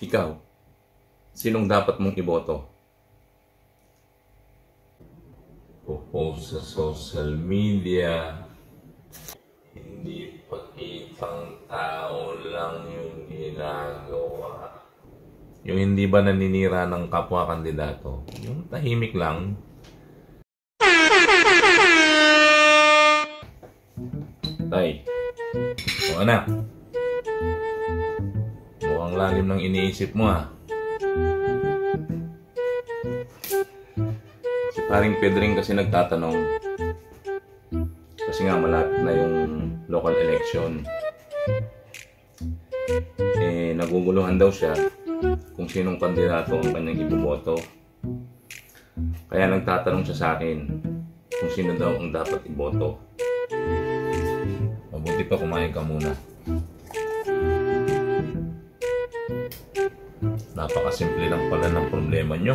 Ikaw, sinong dapat mong iboto? Post sa social media, hindi pakitang tao lang yung ginagawa. Yung hindi ba naninira ng kapwa kandidato? Yung tahimik lang. Tay, o anak, mukhang lalim ng iniisip mo ah. Si Paring Pedring kasi nagtatanong, kasi nga malapit na yung local election. Naguguluhan daw siya kung sinong kandidato ang kanyang iboboto. Kaya nagtatanong siya sa akin kung sino daw ang dapat iboto. Mabuti pa kumain ka muna. Napakasimple lang pala ng problema nyo.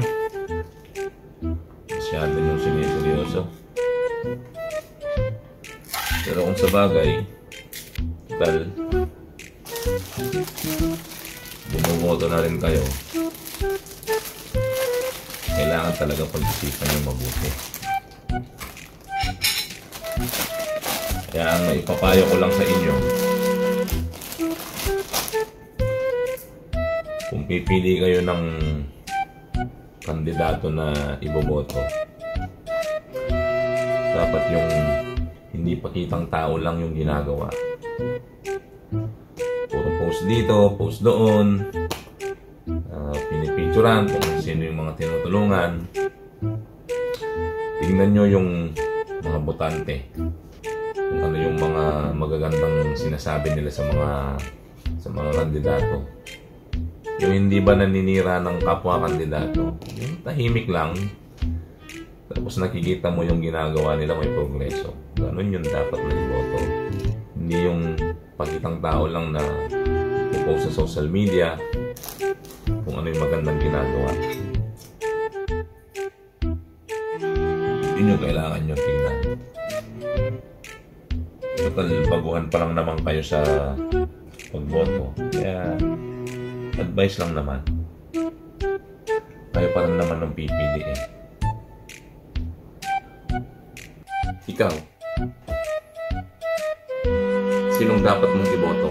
Masyado yung siniseryoso. Pero kung sa bagay, total, bumumoto na rin kayo, kailangan talaga pag-isipan yung mabuti. Kaya ang maipapayo ko lang sa inyo, kung pipili kayo ng kandidato na iboboto, dapat yung hindi pakitang tao lang yung ginagawa. Puro post dito, post doon, pinipicturan kung sino yung mga tinutulungan. Tingnan nyo yung mga botante, kung ano yung mga magagandang sinasabi nila sa mga kandidato. Yung hindi ba naninira ng kapwa kandidato, yung tahimik lang, tapos nakikita mo yung ginagawa nila may progreso. Ganun yung dapat na iboto. Hindi yung pakitang tao lang na post sa social media kung ano yung magandang ginagawa. Yun yung kailangan nyo tingnan. Total, baguhan pa lang naman kayo sa pagboto. Kaya advice lang naman. Kayo pa rin naman ng pipili eh. Ikaw, sinong dapat mong iboto?